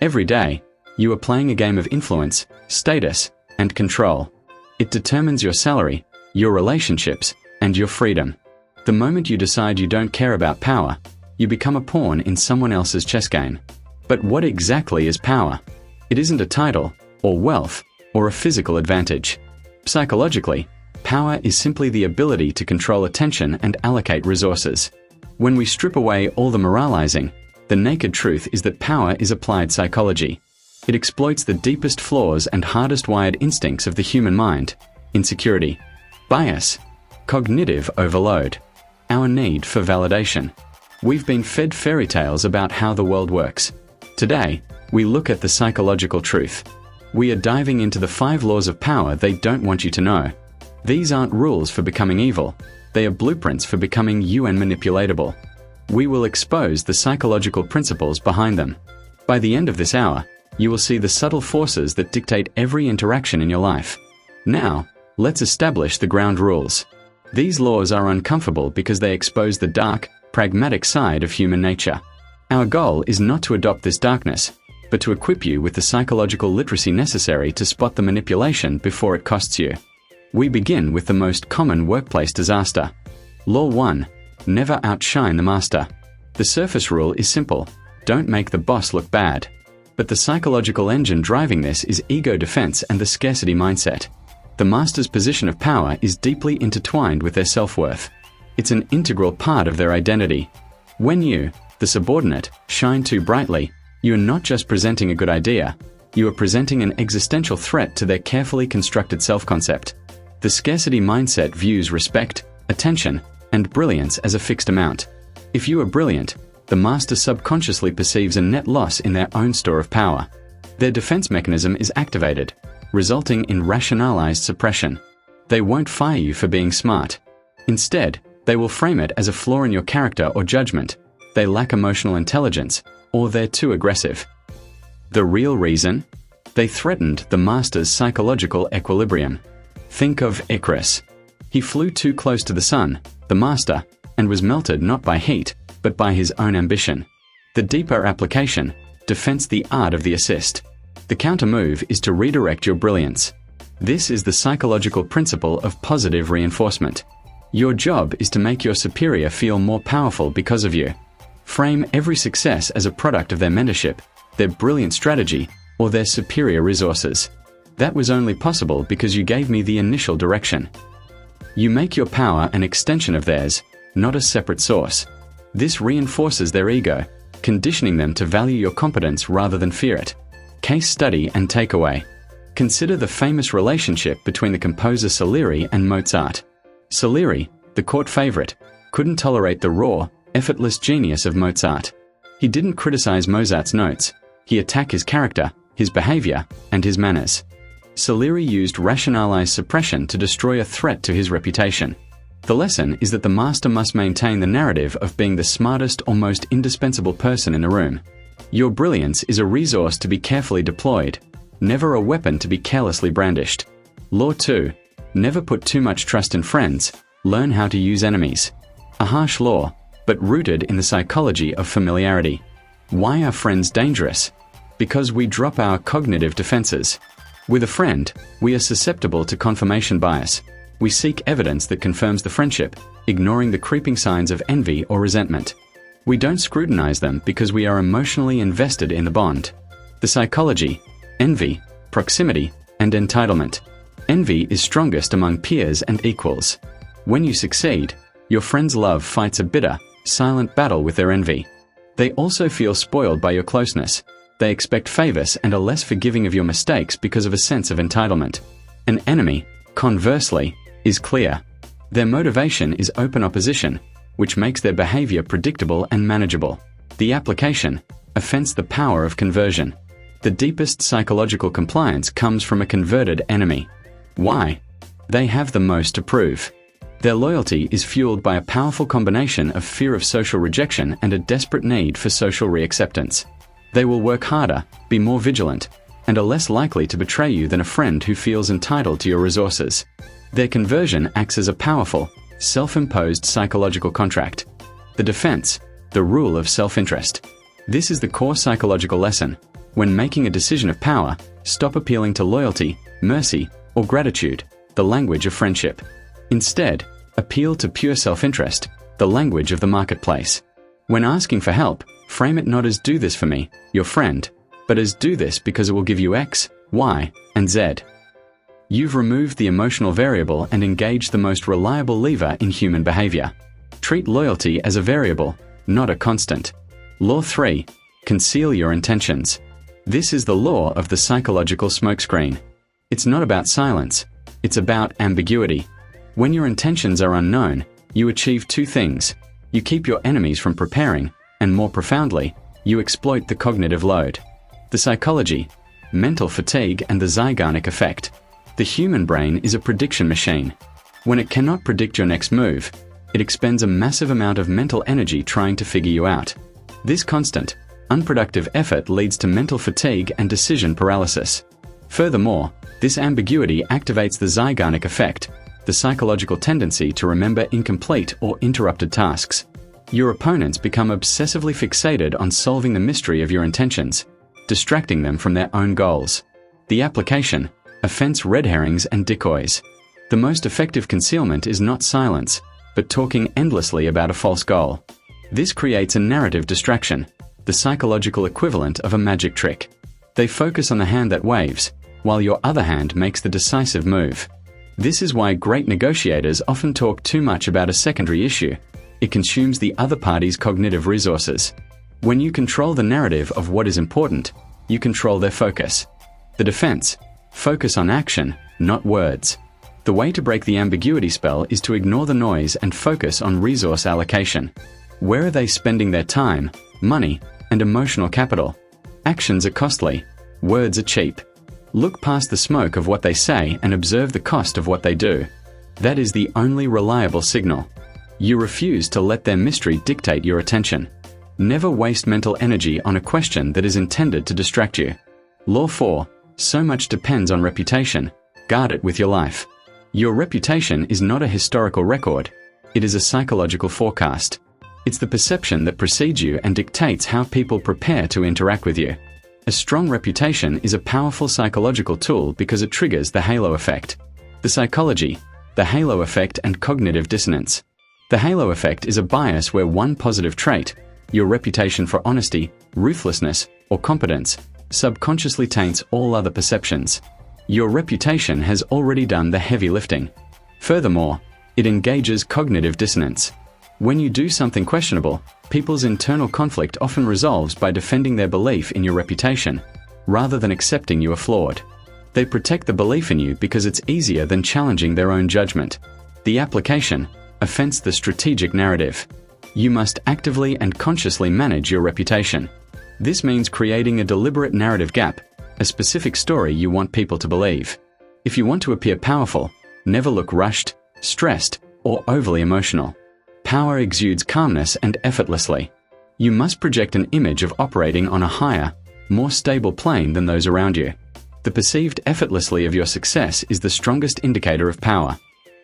Every day, you are playing a game of influence, status, and control. It determines your salary, your relationships, and your freedom. The moment you decide you don't care about power, you become a pawn in someone else's chess game. But what exactly is power? It isn't a title, or wealth, or a physical advantage. Psychologically, power is simply the ability to control attention and allocate resources. When we strip away all the moralizing, the naked truth is that power is applied psychology. It exploits the deepest flaws and hardest wired instincts of the human mind: insecurity, bias, cognitive overload, our need for validation. We've been fed fairy tales about how the world works. Today, we look at the psychological truth. We are diving into the 5 laws of power they don't want you to know. These aren't rules for becoming evil. They are blueprints for becoming manipulatable. We will expose the psychological principles behind them. By the end of this hour, you will see the subtle forces that dictate every interaction in your life. Now, let's establish the ground rules. These laws are uncomfortable because they expose the dark, pragmatic side of human nature. Our goal is not to adopt this darkness, but to equip you with the psychological literacy necessary to spot the manipulation before it costs you. We begin with the most common workplace disaster. Law 1. Never outshine the master. The surface rule is simple: don't make the boss look bad. But the psychological engine driving this is ego defense and the scarcity mindset. The master's position of power is deeply intertwined with their self-worth. It's an integral part of their identity. When you, the subordinate, shine too brightly, you are not just presenting a good idea, you are presenting an existential threat to their carefully constructed self-concept. The scarcity mindset views respect, attention, and brilliance as a fixed amount. If you are brilliant, the master subconsciously perceives a net loss in their own store of power. Their defense mechanism is activated, resulting in rationalized suppression. They won't fire you for being smart. Instead, they will frame it as a flaw in your character or judgment. They lack emotional intelligence, or they're too aggressive. The real reason? They threatened the master's psychological equilibrium. Think of Icarus. He flew too close to the sun, the master, and was melted not by heat, but by his own ambition. The deeper application: defense, the art of the assist. The counter move is to redirect your brilliance. This is the psychological principle of positive reinforcement. Your job is to make your superior feel more powerful because of you. Frame every success as a product of their mentorship, their brilliant strategy, or their superior resources. That was only possible because you gave me the initial direction. You make your power an extension of theirs, not a separate source. This reinforces their ego, conditioning them to value your competence rather than fear it. Case study and takeaway. Consider the famous relationship between the composer Salieri and Mozart. Salieri, the court favorite, couldn't tolerate the raw, effortless genius of Mozart. He didn't criticize Mozart's notes. He attacked his character, his behavior, and his manners. Salieri used rationalized suppression to destroy a threat to his reputation. The lesson is that the master must maintain the narrative of being the smartest or most indispensable person in the room. Your brilliance is a resource to be carefully deployed, never a weapon to be carelessly brandished. Law 2. Never put too much trust in friends, learn how to use enemies. A harsh law, but rooted in the psychology of familiarity. Why are friends dangerous? Because we drop our cognitive defenses. With a friend, we are susceptible to confirmation bias. We seek evidence that confirms the friendship, ignoring the creeping signs of envy or resentment. We don't scrutinize them because we are emotionally invested in the bond. The psychology: envy, proximity, and entitlement. Envy is strongest among peers and equals. When you succeed, your friend's love fights a bitter, silent battle with their envy. They also feel spoiled by your closeness. They expect favors and are less forgiving of your mistakes because of a sense of entitlement. An enemy, conversely, is clear. Their motivation is open opposition, which makes their behavior predictable and manageable. The application: offense, the power of conversion. The deepest psychological compliance comes from a converted enemy. Why? They have the most to prove. Their loyalty is fueled by a powerful combination of fear of social rejection and a desperate need for social reacceptance. They will work harder, be more vigilant, and are less likely to betray you than a friend who feels entitled to your resources. Their conversion acts as a powerful, self-imposed psychological contract. The defense: the rule of self-interest. This is the core psychological lesson. When making a decision of power, stop appealing to loyalty, mercy, or gratitude, the language of friendship. Instead, appeal to pure self-interest, the language of the marketplace. When asking for help, frame it not as "do this for me, your friend," but as "do this because it will give you X, Y, and Z." You've removed the emotional variable and engaged the most reliable lever in human behavior. Treat loyalty as a variable, not a constant. Law 3. Conceal your intentions. This is the law of the psychological smokescreen. It's not about silence. It's about ambiguity. When your intentions are unknown, you achieve two things. You keep your enemies from preparing, and more profoundly, you exploit the cognitive load. The psychology, mental fatigue, and the Zeigarnik effect. The human brain is a prediction machine. When it cannot predict your next move, it expends a massive amount of mental energy trying to figure you out. This constant, unproductive effort leads to mental fatigue and decision paralysis. Furthermore, this ambiguity activates the Zeigarnik effect, the psychological tendency to remember incomplete or interrupted tasks. Your opponents become obsessively fixated on solving the mystery of your intentions, distracting them from their own goals. The application: offense red herrings and decoys. The most effective concealment is not silence, but talking endlessly about a false goal. This creates a narrative distraction, the psychological equivalent of a magic trick. They focus on the hand that waves, while your other hand makes the decisive move. This is why great negotiators often talk too much about a secondary issue. It consumes the other party's cognitive resources. When you control the narrative of what is important, you control their focus. The defense: focus on action, not words. The way to break the ambiguity spell is to ignore the noise and focus on resource allocation. Where are they spending their time, money, and emotional capital? Actions are costly. Words are cheap. Look past the smoke of what they say and observe the cost of what they do. That is the only reliable signal. You refuse to let their mystery dictate your attention. Never waste mental energy on a question that is intended to distract you. Law 4. So much depends on reputation. Guard it with your life. Your reputation is not a historical record. It is a psychological forecast. It's the perception that precedes you and dictates how people prepare to interact with you. A strong reputation is a powerful psychological tool because it triggers the halo effect. The psychology, the halo effect, and cognitive dissonance. The halo effect is a bias where one positive trait, your reputation for honesty, ruthlessness, or competence, subconsciously taints all other perceptions. Your reputation has already done the heavy lifting. Furthermore, it engages cognitive dissonance. When you do something questionable, people's internal conflict often resolves by defending their belief in your reputation, rather than accepting you are flawed. They protect the belief in you because it's easier than challenging their own judgment. The application: offense the strategic narrative. You must actively and consciously manage your reputation. This means creating a deliberate narrative gap, a specific story you want people to believe. If you want to appear powerful, never look rushed, stressed, or overly emotional. Power exudes calmness and effortlessly. You must project an image of operating on a higher, more stable plane than those around you. The perceived effortlessly of your success is the strongest indicator of power.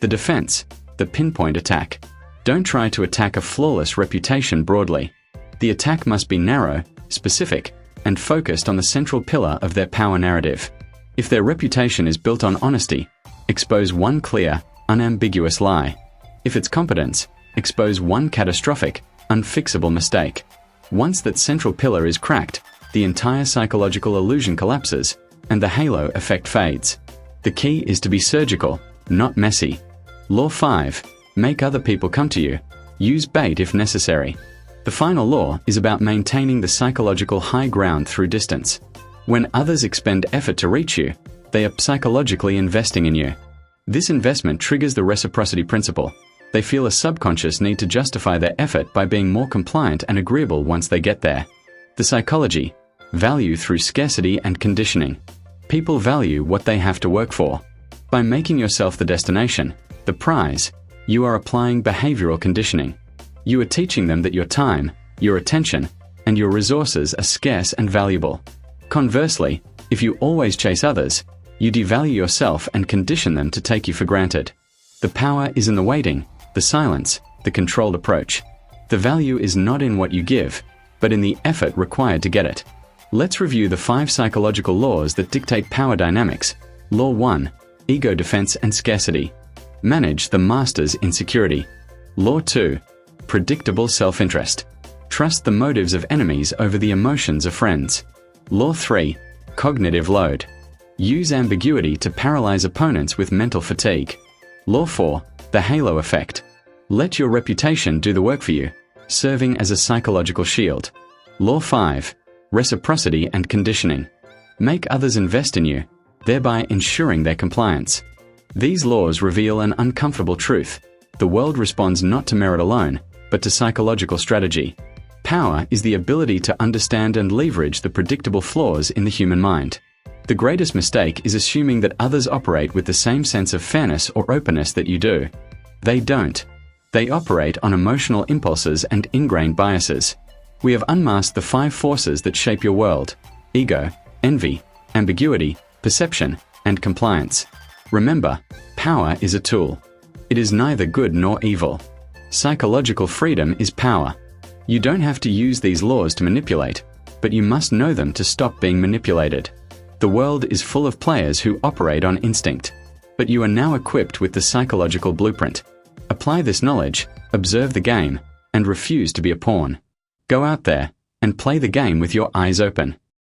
The defense: the pinpoint attack. Don't try to attack a flawless reputation broadly. The attack must be narrow, specific, and focused on the central pillar of their power narrative. If their reputation is built on honesty, expose one clear, unambiguous lie. If it's competence, expose one catastrophic, unfixable mistake. Once that central pillar is cracked, the entire psychological illusion collapses, and the halo effect fades. The key is to be surgical, not messy. Law 5. Make other people come to you. Use bait if necessary. The final law is about maintaining the psychological high ground through distance. When others expend effort to reach you, they are psychologically investing in you. This investment triggers the reciprocity principle. They feel a subconscious need to justify their effort by being more compliant and agreeable once they get there. The psychology: value through scarcity and conditioning. People value what they have to work for. By making yourself the destination, the prize, you are applying behavioral conditioning. You are teaching them that your time, your attention, and your resources are scarce and valuable. Conversely, if you always chase others, you devalue yourself and condition them to take you for granted. The power is in the waiting, the silence, the controlled approach. The value is not in what you give, but in the effort required to get it. Let's review the 5 psychological laws that dictate power dynamics. Law 1. Ego defense and scarcity. Manage the master's insecurity. Law 2. Predictable self-interest. Trust the motives of enemies over the emotions of friends. Law 3. Cognitive load. Use ambiguity to paralyze opponents with mental fatigue. Law 4. The halo effect. Let your reputation do the work for you, serving as a psychological shield. Law 5. Reciprocity and conditioning. Make others invest in you, thereby ensuring their compliance. These laws reveal an uncomfortable truth. The world responds not to merit alone, but to psychological strategy. Power is the ability to understand and leverage the predictable flaws in the human mind. The greatest mistake is assuming that others operate with the same sense of fairness or openness that you do. They don't. They operate on emotional impulses and ingrained biases. We have unmasked the 5 forces that shape your world: ego, envy, ambiguity, perception, and compliance. Remember, power is a tool. It is neither good nor evil. Psychological freedom is power. You don't have to use these laws to manipulate, but you must know them to stop being manipulated. The world is full of players who operate on instinct, but you are now equipped with the psychological blueprint. Apply this knowledge, observe the game, and refuse to be a pawn. Go out there and play the game with your eyes open.